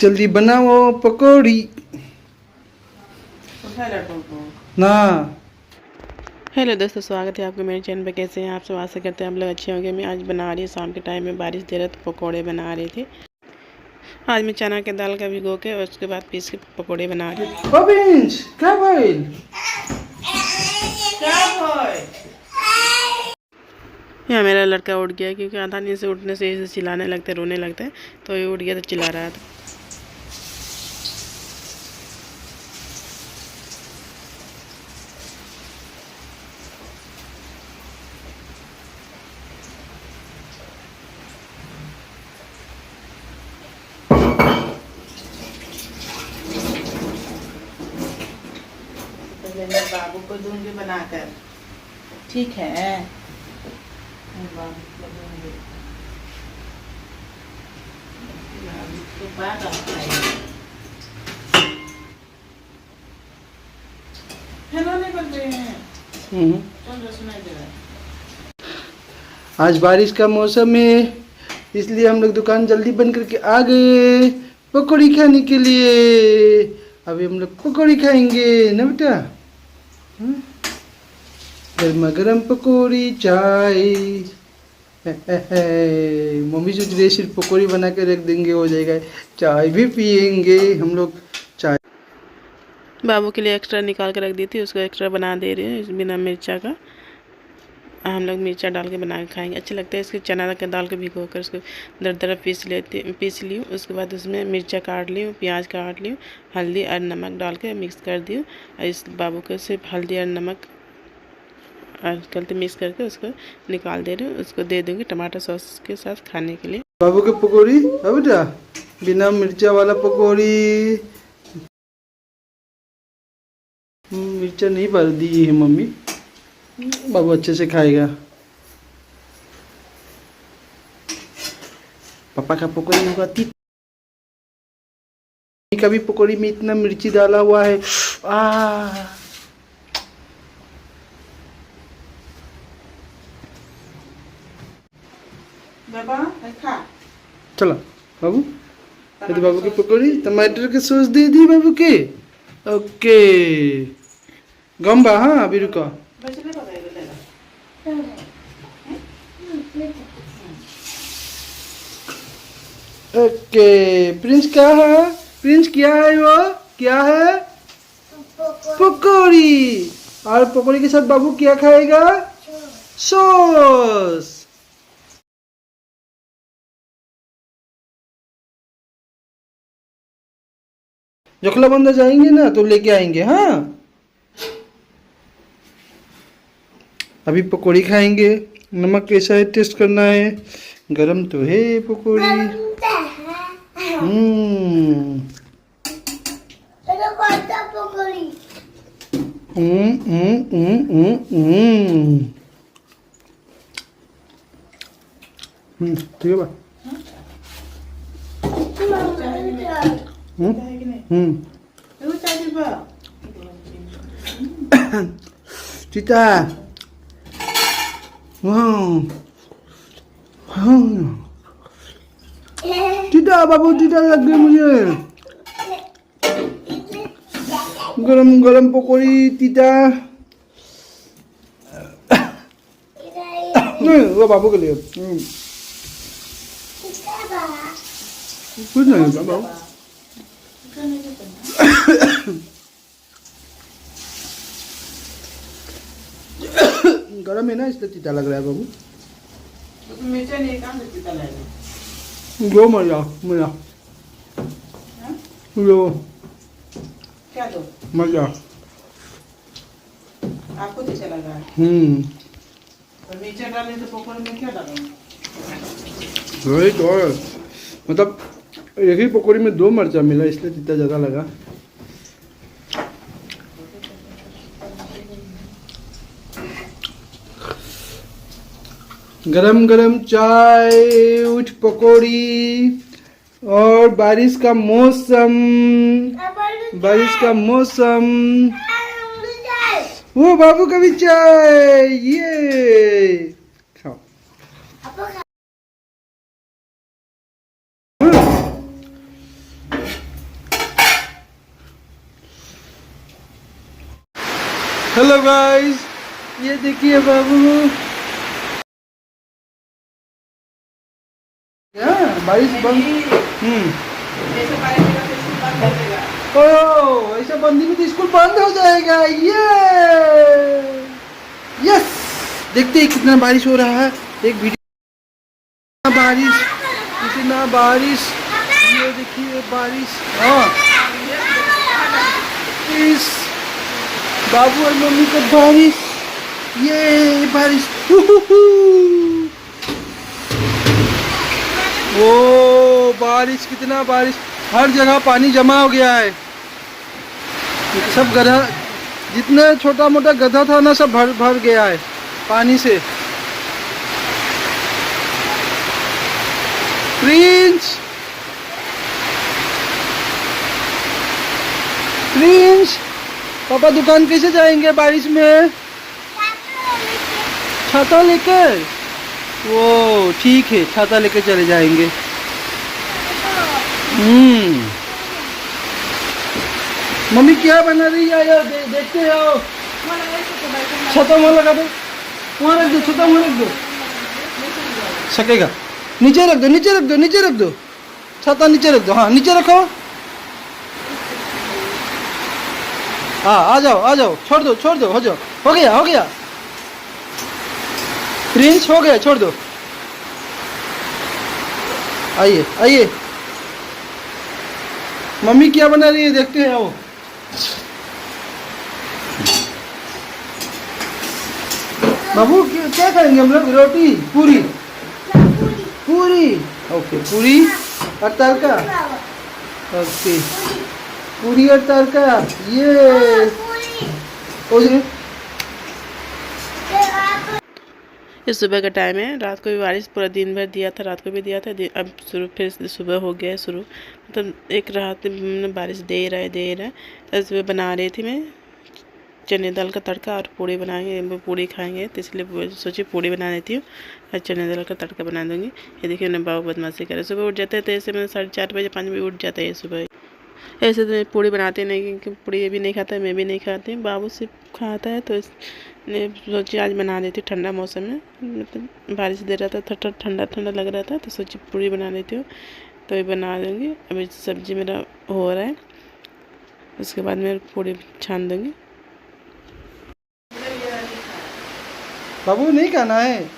जल्दी बनाओ पकौड़ी ना। हेलो दोस्तों, स्वागत है आपका मेरे चैनल पे। कैसे हैं आप सब? आशा करते हैं आप लोग अच्छे होंगे। मैं आज बना रही हूँ, शाम के टाइम में बारिश दे रहा तो पकोड़े बना रहे थे। आज मैं चना के दाल का भिगो के और उसके बाद पीस के पकोड़े बना रही हूँ। क्या भाई यहाँ मेरा लड़का उठ गया क्योंकि आधा नींद से उठने से ऐसे चिल्लाने लगते, रोने लगते हैं। तो ये उठ गया तो चिल्ला रहा था। मैं बाबू को दूंगी बनाकर, ठीक है? बाबू को दूंगी तो बाद नहीं करते हैं। सुनाई दे रहा है। आज बारिश का मौसम है, इसलिए हम लोग दुकान जल्दी बंद करके आ गए पकौड़ी खाने के लिए। अभी हम लोग पकौड़ी खाएंगे ना बेटा। गर्मा गर्म पकौड़ी चाय। मम्मी सोच रही है सिर्फ पकौड़ी बना के रख देंगे, हो जाएगा। चाय भी पियेंगे हम लोग। चाय बाबू के लिए एक्स्ट्रा निकाल के रख दी थी, उसको एक्स्ट्रा बना दे रही हूँ बिना मिर्चा का। हम लोग मिर्चा डाल के बना के खाएंगे, अच्छा लगता है। इसके चना के दाल को भिगो कर उसको दरदरा पीस ली हूँ। उसके बाद उसमें मिर्चा काट ली हूँ, प्याज काट ली हूँ, हल्दी और नमक डाल के मिक्स कर दी हूँ। और इस बाबू को सिर्फ हल्दी और नमक और गलती मिक्स करके उसको निकाल दे रही हूँ। उसको दे दूँगी टमाटर सॉस के साथ खाने के लिए। बाबू के पकौड़ी बेटा, बिना मिर्चा वाला पकौड़ी। मिर्चा नहीं भर दी है मम्मी, बाबू अच्छे से खाएगा। पापा का पकौड़ी होगा तीत, कभी पकौड़ी में इतना मिर्ची डाला हुआ है। बाबा खा। चलो बाबू, यदि बाबू की पकौड़ी टमाटर के सॉस दे दी बाबू के। ओके गम्बा, हाँ अभी रुको। ओके प्रिंस क्या है? प्रिंस क्या है? वो क्या है? पकौड़ी। और पकौड़ी के साथ बाबू क्या खाएगा? सॉस। जखलाबंदा जाएंगे ना तो लेके आएंगे। हाँ अभी पकौड़ी खाएंगे, नमक कैसा है टेस्ट करना है। गरम तो है पकौड़ी। हम्म ठीक है बा। चीता चीता बाबू, चीता लग गया मुझे। गरम गरम पकौड़ी तीता। नहीं वो बाबू के लिए। कुछ नहीं बाबू। गरम है ना इसलिए तीता लग रहा है बाबू। मिर्चा नहीं, कहाँ से तीता लगेगा? दो मजा मजा लो। क्या दो मजा? आपको तीता लगा है? और मिर्चा डाले तो पकौड़े में क्या डाला? वही तो मतलब एक ही पकौड़ी में दो मिर्चा मिला, इसलिए तीता ज़्यादा लगा। गरम गरम चाय, उठ पकौड़ी और बारिश का मौसम। बारिश का मौसम। वो बाबू का भी चाय, ये खाओ। हेलो गाइस, ये देखिए बाबू। बारिश बंद। ओह, ऐसा बंदी में तो स्कूल बंद हो जाएगा। ये यस, देखते हैं कितना बारिश हो रहा है। एक वीडियो बारिश, कितना बारिश, ये देखिए बारिश। हाँ, इस बाबू और मम्मी को बारिश, ये बारिश। ओ बारिश, कितना बारिश, हर जगह पानी जमा हो गया है। सब गड्ढा, जितना छोटा मोटा गड्ढा था ना, सब भर भर गया है पानी से। प्रिंस, प्रिंस, पापा दुकान कैसे जाएंगे बारिश में? छाता लेकर। वो ठीक है, छाता लेकर चले जाएंगे। मम्मी क्या बना रही है यार? देखते हो। छाता वहाँ लगा दो, वहाँ रख दो, छाता वहाँ रख दो। सकेगा? नीचे रख दो, नीचे रख दो, नीचे रख दो, छाता नीचे रख दो। हाँ, नीचे रखो। हाँ, आ जाओ, आ जाओ, छोड़ दो, छोड़ दो, हो जाओ, हो गया, हो गया। प्रिंस हो गया, छोड़ दो। आइए, आइए। मम्मी क्या बना रही है देखते हैं। आओ। बाबू क्या खाएंगे हम लोग? रोटी, पूरी? पूरी, ओके, पूरी और तड़का। ओके, पूरी और तड़का। ये ये सुबह का टाइम है। रात को भी बारिश पूरा दिन भर दिया था, रात को भी दिया था। अब शुरू फिर सुबह हो गया है शुरू। मतलब एक रात में बारिश दे रहा है। तो सुबह बना रही थी मैं चने दाल का तड़का और पूड़ी बनाएंगे, पूड़ी खाएंगे, तो इसलिए सोची पूड़ी बना देती हूँ और चने दाल का तड़का बना दूँगी। ये देखिए उन्हें बाबू बदमाशी करे। सुबह उठ जाते हैं तो ऐसे मतलब 4:30 बजे 5 बजे उठ जाता है सुबह। ऐसे तो पूड़ी बनाते नहीं, क्योंकि पूड़ी ये भी नहीं खाता, मैं भी नहीं खाती, बाबू सिर्फ खाता है। तो इसने सोची आज बना देती हूँ ठंडा मौसम में, मतलब बारिश दे रहा था, ठंडा ठंडा लग रहा था, तो सोची पूड़ी बना देती हूँ। तो ये बना दूँगी। अभी सब्जी मेरा हो रहा है, उसके बाद मैं पूड़ी छान दूँगी। बाबू नहीं खाना है?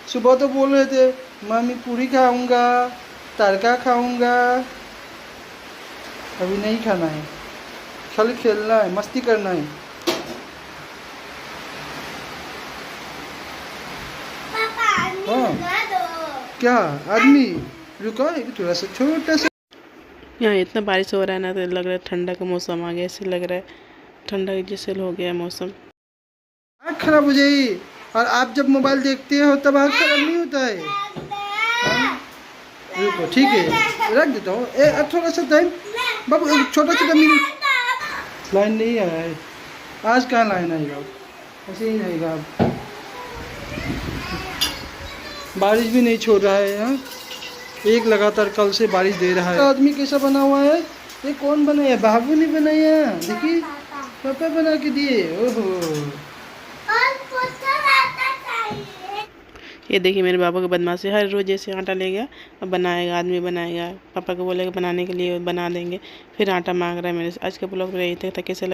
सुबह तो बोल रहे थे मम्मी पूरी खाऊंगा, तड़का खाऊंगा। अभी नहीं खाना है, खाली खेलना है, मस्ती करना है। हाँ, क्या आदमी? रुको, थोड़ा सा छोटा सा। यहाँ इतना बारिश हो रहा है ना, तो लग रहा है ठंडा का मौसम आ गया, ऐसे लग रहा है ठंडा जैसे हो गया मौसम। आँख खराब हो जाएगी, और आप जब मोबाइल देखते हो तब आँख खराब नहीं होता है। रुको, ठीक है, रख देता हूँ। थोड़ा सा टाइम बाबू, एक छोटा छोटा मिनट। लाइन नहीं आया है आज, कहाँ लाइन आएगा? ऐसे ही रहेगा अब। बारिश भी नहीं छोड़ रहा है। यहाँ एक लगातार कल से बारिश दे रहा है। आदमी कैसा बना हुआ है? ये कौन बनाया? बाबू ने बनाया, देखिए पापा बना के दिए। ओहो, ये देखिए मेरे बाबा का बदमाशी, हर रोज़ जैसे आटा ले गया अब बनाएगा, आदमी बनाएगा, पापा को बोलेगा बनाने के लिए बना देंगे, फिर आटा मांग रहा है मेरे से। आज का ब्लॉग मेरा यही था, कैसे